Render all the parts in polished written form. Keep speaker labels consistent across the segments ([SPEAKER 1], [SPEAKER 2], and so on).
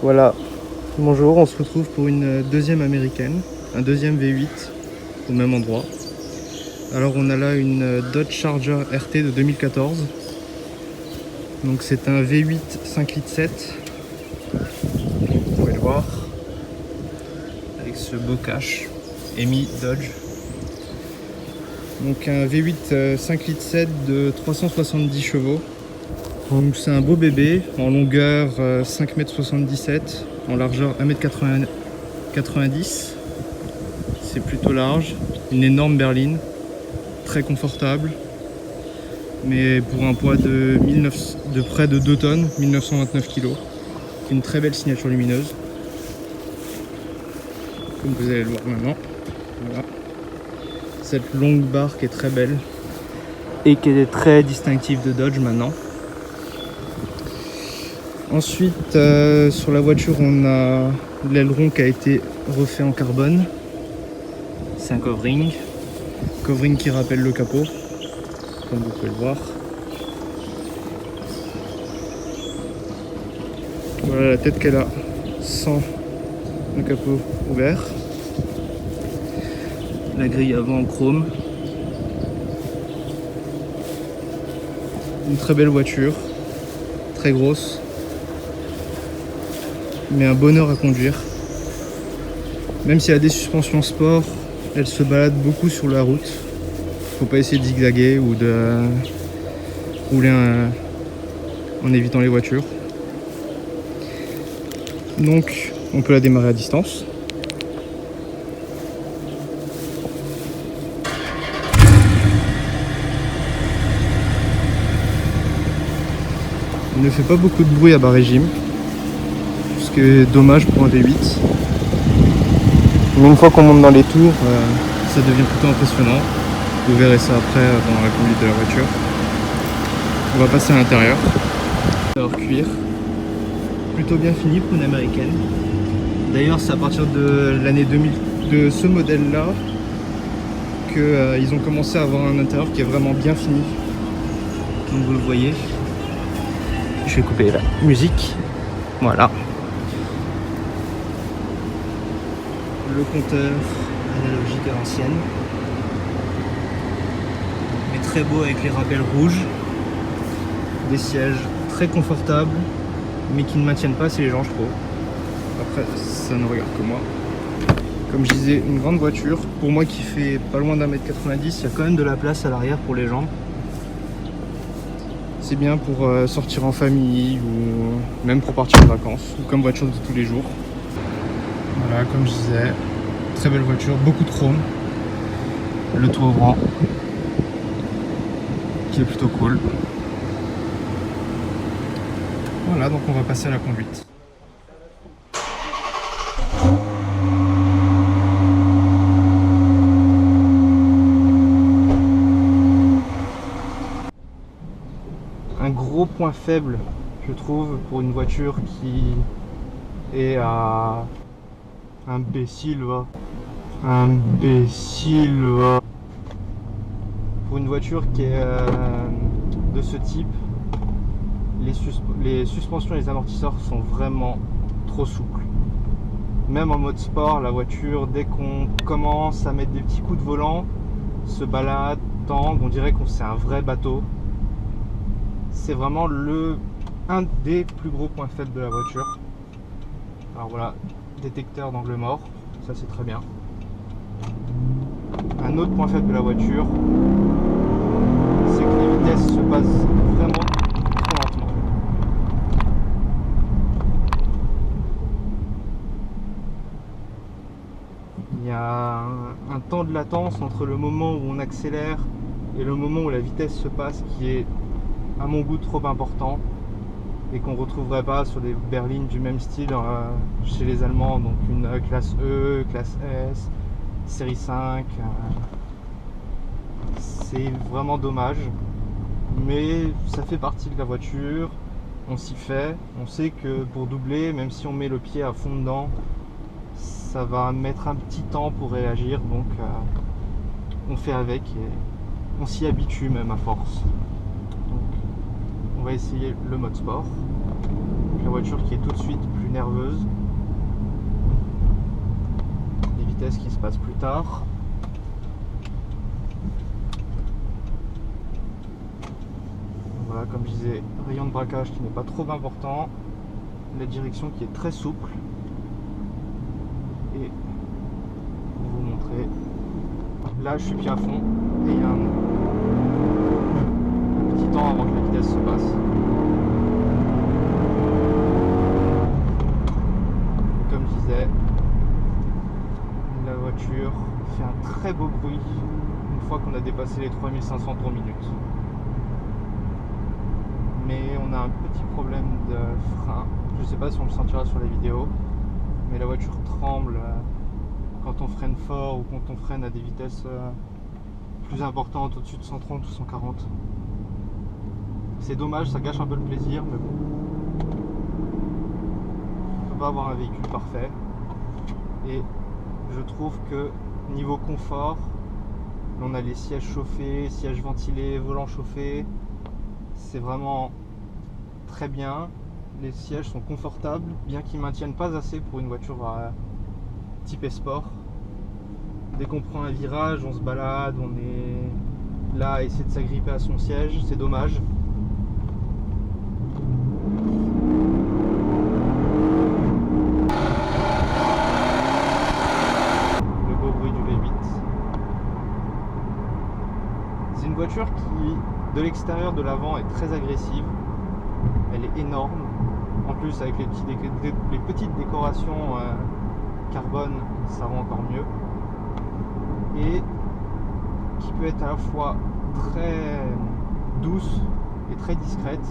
[SPEAKER 1] Voilà, bonjour, on se retrouve pour une deuxième américaine, un deuxième V8 au même endroit. Alors on a là une Dodge Charger RT de 2014. Donc c'est un V8 5 litres 7. Vous pouvez le voir. Avec ce beau cache. EMI Dodge. Donc un V8 5 litres 7 de 370 chevaux. Donc c'est un beau bébé, en longueur 5,77 m, en largeur 1,90 m. C'est plutôt large, une énorme berline, très confortable, mais pour un poids de près de 2 tonnes, 1929 kg. Une très belle signature lumineuse, comme vous allez le voir maintenant. Voilà. Cette longue barre qui est très belle et qui est très distinctive de Dodge maintenant. Ensuite, sur la voiture, on a l'aileron qui a été refait en carbone. C'est un covering qui rappelle le capot, comme vous pouvez le voir. Voilà la tête qu'elle a sans le capot ouvert. La grille avant en chrome. Une très belle voiture, très grosse, mais un bonheur à conduire. Même si elle a des suspensions sport, elle se balade beaucoup sur la route. Faut pas essayer de zigzaguer ou de rouler en évitant les voitures. Donc on peut la démarrer à distance. Elle ne fait pas beaucoup de bruit à bas régime, ce qui est dommage pour un V8. Mais une fois qu'on monte dans les tours, ça devient plutôt impressionnant. Vous verrez ça après dans la conduite de la voiture. On va passer à l'intérieur. Alors cuir, plutôt bien fini pour une américaine. D'ailleurs c'est à partir de l'année 2000, de ce modèle là, qu'ils ont commencé à avoir un intérieur qui est vraiment bien fini. Comme vous le voyez. Je vais couper la musique. Voilà. Le compteur analogique à l'ancienne, mais très beau avec les rappels rouges. Des sièges très confortables, mais qui ne maintiennent pas assez les gens, je trouve. Après, ça ne regarde que moi. Comme je disais, une grande voiture. Pour moi qui fait pas loin d'1,90 m, il y a quand même de la place à l'arrière pour les jambes. C'est bien pour sortir en famille ou même pour partir en vacances, ou comme voiture de tous les jours. Voilà, comme je disais, très belle voiture, beaucoup de chrome. Le toit ouvrant, qui est plutôt cool. Voilà, donc on va passer à la conduite. Un gros point faible, je trouve, pour une voiture qui est à imbécile, va. Imbécile, va. Pour une voiture qui est de ce type, les suspensions et les amortisseurs sont vraiment trop souples. Même en mode sport, la voiture, dès qu'on commence à mettre des petits coups de volant, se balade, tangue, on dirait qu'on c'est un vrai bateau. C'est vraiment un des plus gros points faibles de la voiture. Alors voilà, détecteur d'angle mort, ça c'est très bien. Un autre point faible de la voiture, c'est que les vitesses se passent vraiment trop lentement. Il y a un temps de latence entre le moment où on accélère et le moment où la vitesse se passe qui est à mon goût trop important et qu'on ne retrouverait pas sur des berlines du même style chez les Allemands, donc une classe E, classe S, série 5. C'est vraiment dommage, mais ça fait partie de la voiture, on s'y fait, on sait que pour doubler, même si on met le pied à fond dedans, ça va mettre un petit temps pour réagir, donc on fait avec et on s'y habitue même à force. Donc on va essayer le mode sport. la voiture qui est tout de suite plus nerveuse. Les vitesses qui se passent plus tard. Voilà, comme je disais, rayon de braquage qui n'est pas trop important. La direction qui est très souple. Et pour vous montrer, là je suis pied à fond et il y a un petit temps avant que la vitesse se passe. Comme je disais, la voiture fait un très beau bruit une fois qu'on a dépassé les 3500 tours minute. Mais on a un petit problème de frein. Je ne sais pas si on le sentira sur la vidéo, mais la voiture tremble quand on freine fort ou quand on freine à des vitesses plus importantes, au-dessus de 130 ou 140. C'est dommage, ça gâche un peu le plaisir, mais bon. On ne peut pas avoir un véhicule parfait. Et je trouve que niveau confort, on a les sièges chauffés, sièges ventilés, volants chauffés. C'est vraiment très bien. Les sièges sont confortables, bien qu'ils ne maintiennent pas assez pour une voiture type sport. Dès qu'on prend un virage, on se balade, on est là à essayer de s'agripper à son siège, c'est dommage. Le beau bruit du V8. C'est une voiture qui, de l'extérieur, de l'avant, est très agressive. Elle est énorme. En plus, avec les petites décorations carbone, ça rend encore mieux. Et qui peut être à la fois très douce et très discrète.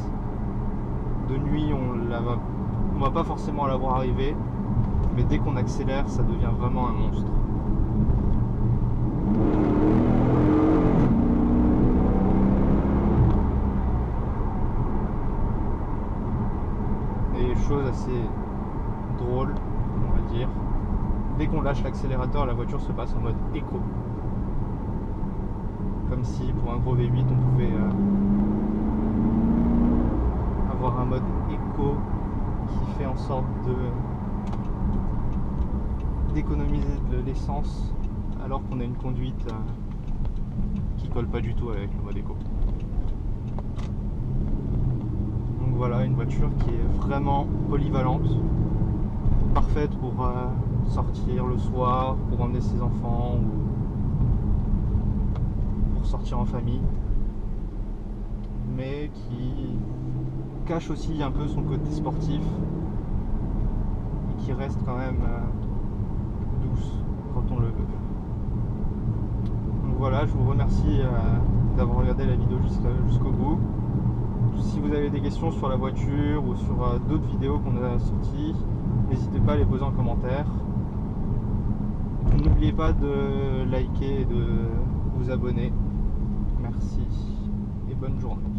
[SPEAKER 1] De nuit, on va pas forcément la voir arriver, mais dès qu'on accélère, ça devient vraiment un monstre. Et chose assez drôle, on va dire, dès qu'on lâche l'accélérateur, la voiture se passe en mode éco. Comme si pour un gros V8 on pouvait avoir un mode éco qui fait en sorte d'économiser de l'essence alors qu'on a une conduite qui colle pas du tout avec le mode éco. Donc voilà, une voiture qui est vraiment polyvalente, parfaite pour sortir le soir, pour emmener ses enfants ou pour sortir en famille, mais qui cache aussi un peu son côté sportif et qui reste quand même douce quand on le veut. Donc voilà, je vous remercie d'avoir regardé la vidéo jusqu'au bout. Si vous avez des questions sur la voiture ou sur d'autres vidéos qu'on a sorties, n'hésitez pas à les poser en commentaire. N'oubliez pas de liker et de vous abonner. Merci et bonne journée.